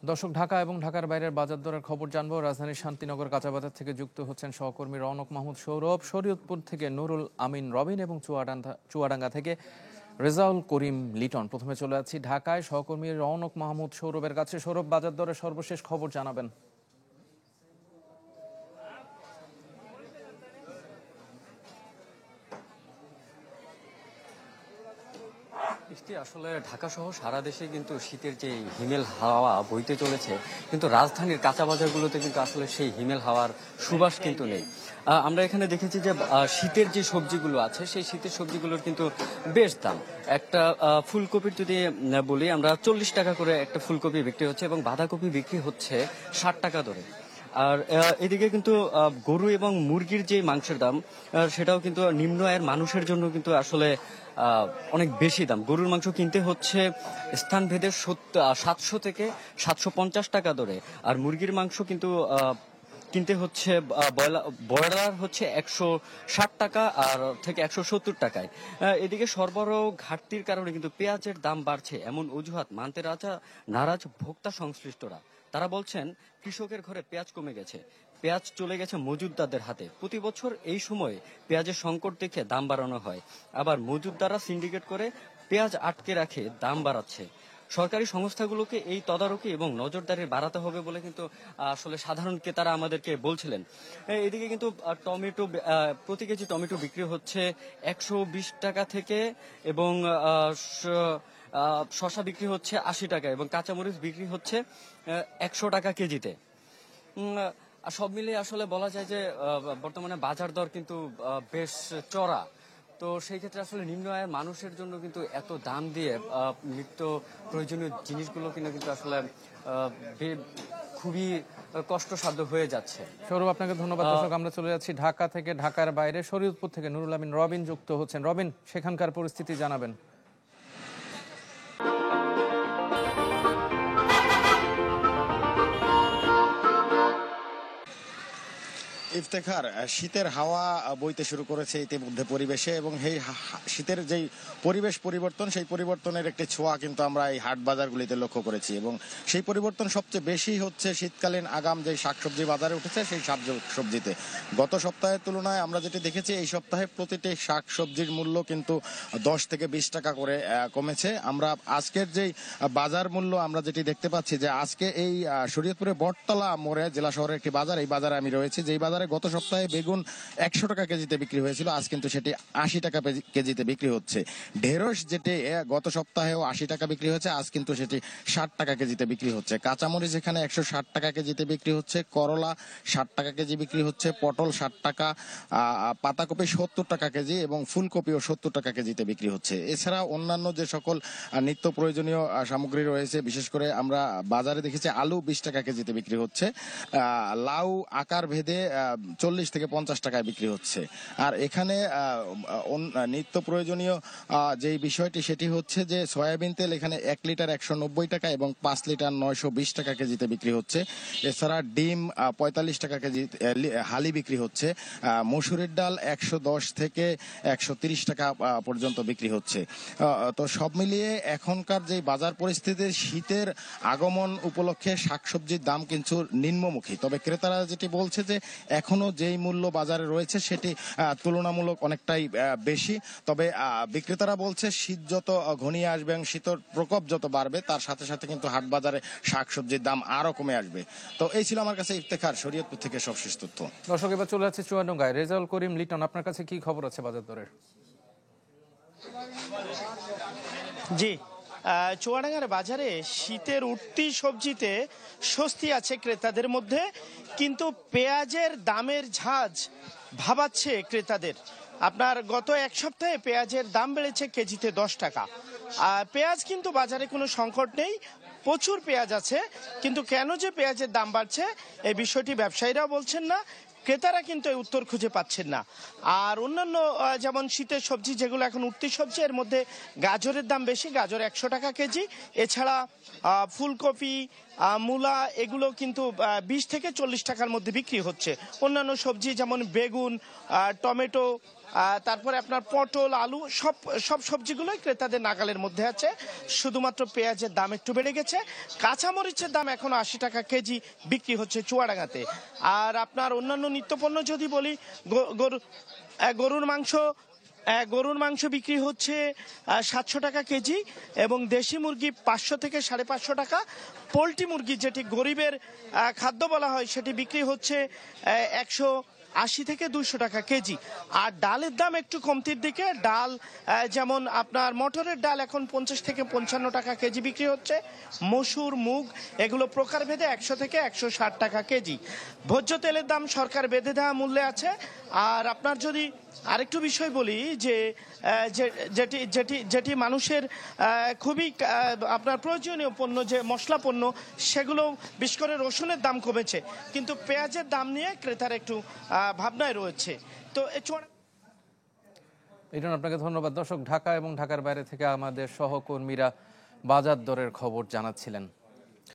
দর্শক, ঢাকা এবং ঢাকার বাইরের বাজার দরের খবর জানবো। রাজধানীর শান্তিনগর কাঁচাবাজার থেকে যুক্ত হচ্ছেন সহকর্মী রওনক মাহমুদ সৌরভ, শরীয়তপুর থেকে নুরুল আমিন রবিন এবং চুয়াডাঙ্গা থেকে রেজাউল করিম লিটন। প্রথমে চলে যাচ্ছি ঢাকায় সহকর্মী রওনক মাহমুদ সৌরভের কাছে। সৌরভ, বাজার দরের সর্বশেষ খবর জানাবেন। আসলে ঢাকা সহ সারা দেশে কিন্তু শীতের যে হিমেল হাওয়া বইতে চলেছে, কিন্তু রাজধানীর কাঁচা বাজারগুলোতে কিন্তু আসলে সেই হিমেল হাওয়ার সুবাস কিন্তু নেই। আমরা এখানে দেখেছি যে শীতের যে সবজিগুলো আছে সেই শীতের সবজিগুলোর কিন্তু বেশ দাম। একটা ফুলকপির যদি বলি আমরা, 40 টাকা করে একটা ফুলকপি বিক্রি হচ্ছে এবং বাঁধাকপি বিক্রি হচ্ছে 60 টাকা দরে। আর এদিকে কিন্তু গরু এবং মুরগির যে মাংসের দাম, সেটাও কিন্তু নিম্ন আয়ের মানুষের জন্য কিন্তু আসলে অনেক বেশি দাম। গরুর মাংস কিনতে হচ্ছে স্থানভেদে 700 থেকে 750 টাকা দরে, আর মুরগির মাংস কিন্তু কিনতে হচ্ছে ব্রয়লার হচ্ছে 160 টাকা আর থেকে 170 টাকায়। এদিকে সরবরাহ ঘাটতির কারণে কিন্তু পেঁয়াজের দাম বাড়ছে এমন অজুহাত মানতে নারাজ ভোক্তা সংশ্লিষ্টরা। তারা বলছেন কৃষকের ঘরে পেঁয়াজ কমে গেছে, পেঁয়াজ চলে গেছে মজুতদারদের হাতে। প্রতি বছর এই সময়ে পেঁয়াজের সংকট দেখে দাম বাড়ানো হয়, আবার মজুতদাররা সিন্ডিকেট করে পেঁয়াজ আটকে রাখে, দাম বাড়াচ্ছে। সরকারি সংস্থাগুলোকে এই তদারকি এবং নজরদারি বাড়াতে হবে বলে কিন্তু আসলে সাধারণ ক্রেতারা আমাদেরকে বলছিলেন। এদিকে কিন্তু টমেটো, প্রতি কেজি টমেটো বিক্রি হচ্ছে 120 টাকা থেকে, এবং শসা বিক্রি হচ্ছে 80 টাকা, এবং কাঁচামরিচ বিক্রি হচ্ছে 100 টাকা কেজিতে। সব মিলিয়ে আসলে বলা যায় যে বর্তমানে বাজার দর কিন্তু বেশ চড়া। তো সেই ক্ষেত্রে আসলে নিম্ন আয়ের মানুষের জন্য কিন্তু এত দাম দিয়ে নিত্য প্রয়োজনীয় জিনিসগুলো কিনা কিন্তু আসলে খুবই কষ্টসাধ্য হয়ে যাচ্ছে। সৌরভ, আপনাকে ধন্যবাদ। দর্শক, আমরা চলে যাচ্ছি ঢাকা থেকে ঢাকার বাইরে শরীয়তপুর থেকে নুরুল আমিন রবিন যুক্ত হচ্ছেন। রবিন, সেখানকার পরিস্থিতি জানাবেন। ইফতেখার, শীতের হাওয়া বইতে শুরু করেছে ইতিমধ্যে পরিবেশে, এবং এই শীতের যেই পরিবেশ পরিবর্তন, সেই পরিবর্তনের একটি ছোঁয়া কিন্তু আমরা এই হাট বাজারগুলিতে লক্ষ্য করেছি, এবং সেই পরিবর্তন সবচেয়ে বেশি হচ্ছে শীতকালীন আগাম যে শাকসবজি বাজারে উঠেছে সেই শাকসবজিতে। গত সপ্তাহের তুলনায় আমরা যেটি দেখেছি, এই সপ্তাহে প্রতিটি শাকসবজির মূল্য কিন্তু 10 থেকে 20 টাকা করে কমেছে। আমরা আজকের যেই বাজার মূল্য আমরা যেটি দেখতে পাচ্ছি, যে আজকে এই শরীয়তপুরে বটতলা মোড়ে জেলা শহরের একটি বাজার, এই বাজারে আমি রয়েছি, যেই বাজারে গত সপ্তাহে বেগুন 100 টাকা কেজিতে বিক্রি হয়েছিল, আজ কিন্তু সেটি 80 টাকা কেজিতে বিক্রি হচ্ছে। ঢেঁড়স যেটি গত সপ্তাহেও 80 টাকা বিক্রি হচ্ছে, আজ কিন্তু সেটি 60 টাকা কেজিতে বিক্রি হচ্ছে। কাঁচামরিচ এখানে 160 টাকা কেজিতে বিক্রি হচ্ছে, করলা 60 টাকা কেজি বিক্রি হচ্ছে, পটল 60 টাকা, পাতাকপি 70 টাকা কেজি, এবং ফুলকপিও 70 টাকা কেজিতে বিক্রি হচ্ছে। এছাড়া অন্যান্য যে সকল নিত্য প্রয়োজনীয় সামগ্রী রয়েছে, বিশেষ করে আমরা বাজারে দেখেছি আলু 20 টাকা কেজিতে বিক্রি হচ্ছে, লাউ আকার ভেদে 40 থেকে 50 টাকায় বিক্রি হচ্ছে। আর এখানে নিত্য প্রয়োজনীয় যেই বিষয়টি সেটি হচ্ছে যে সয়াবিন তেল এখানে 1 লিটার 190 টাকা এবং 5 লিটার 920 টাকা কেজিতে বিক্রি হচ্ছে। এছাড়া ডিম 45 টাকা কেজি হালি বিক্রি হচ্ছে। মসুরির ডাল 110 থেকে 130 টাকা পর্যন্ত বিক্রি হচ্ছে। তো সব মিলিয়ে এখনকার যে বাজার পরিস্থিতি, শীতের আগমন উপলক্ষে শাকসবজির দাম কিন্তু নিম্নমুখী। তবে ক্রেতারা যেটি বলছে যে এখনো যেই মূল্য বাজারে রয়েছে সেটি তুলনামূলক অনেকটাই বেশি। তবে বিক্রেতারা বলছে শীত যত ঘনিয়ে আসবে এবং শীতের প্রকোপ যত বাড়বে, তার সাথে সাথে কিন্তু হাট বাজারে শাকসবজির দাম আরো কমে আসবে। তো এই ছিল আমার কাছে ইফতেখার, শরীয়তপুর থেকে সবশেষ তথ্য। দর্শক, এবার চলে যাচ্ছে চুয়াডাঙ্গায়। রেজাউল করিম লিটন, আপনার কাছে কি খবর আছে বাজার দরের? জি, চুয়াডাঙ্গার বাজারে শীতের উঠতি সবজিতে স্বস্তি আছে ক্রেতাদের মধ্যে, কিন্তু পেঁয়াজের দামের ঝাঁজ ভাবাচ্ছে ক্রেতাদের। আপনার গত এক সপ্তাহে পেঁয়াজের দাম বেড়েছে কেজিতে 10 টাকা। পেঁয়াজ কিন্তু বাজারে কোনো সংকট নেই, প্রচুর পেঁয়াজ আছে, কিন্তু কেন যে পেঁয়াজের দাম বাড়ছে এই বিষয়টি ব্যবসায়ীরাও বলছেন না, ক্রেতারা কিন্তু এই উত্তর খুঁজে পাচ্ছেন না। আর অন্যান্য যেমন শীতের সবজি যেগুলো এখন উঠতি সবজি, এর মধ্যে গাজরের দাম বেশি, গাজর 100 টাকা কেজি। এছাড়া ফুলকপি, মূলা এগুলো কিন্তু 20 থেকে 40 টাকার মধ্যে বিক্রি হচ্ছে। অন্যান্য সবজি যেমন বেগুন, টমেটো, তারপরে আপনার পটল, আলু সব সব সবজিগুলোই ক্রেতাদের নাগালের মধ্যে আছে। শুধুমাত্র পেঁয়াজের দাম একটু বেড়ে গেছে। কাঁচামরিচের দাম এখনো 80 টাকা কেজি বিক্রি হচ্ছে চুয়াডাঙ্গাতে। আর আপনার অন্যান্য নিত্যপণ্য যদি বলি, গরুর মাংস বিক্রি হচ্ছে 700 টাকা কেজি এবং দেশি মুরগি 500 থেকে 550 টাকা। পোলট্রি মুরগি, যেটি গরিবের খাদ্য বলা হয়, সেটি বিক্রি হচ্ছে 180 থেকে 200 টাকা কেজি। আর ডালের দাম একটু কমতির দিকে। ডাল যেমন আপনার মটরের ডাল এখন 50 থেকে 55 টাকা কেজি বিক্রি হচ্ছে। মসুর, মুগ এগুলো প্রকারভেদে 100 থেকে 160 টাকা কেজি। ভোজ্য তেলের দাম সরকার বেঁধে দেওয়া মূল্যে আছে। আর আপনার যদি আরেকটু বিষয় বলি যে যেটি যেটি যেটি মানুষের খুবই আপনার প্রয়োজনীয় পণ্য, যে মশলা পণ্য, সেগুলো বিশেষ করে রসুনের দাম কমেছে, কিন্তু পেঁয়াজের দাম নিয়ে ক্রেতার একটু ভাবনায় রয়েছে। তো এই জন্য আপনাকে ধন্যবাদ। দর্শক, ঢাকা এবং ঢাকার বাইরে থেকে আমাদের সহকর্মীরা বাজার দরের খবর জানাচ্ছিলেন।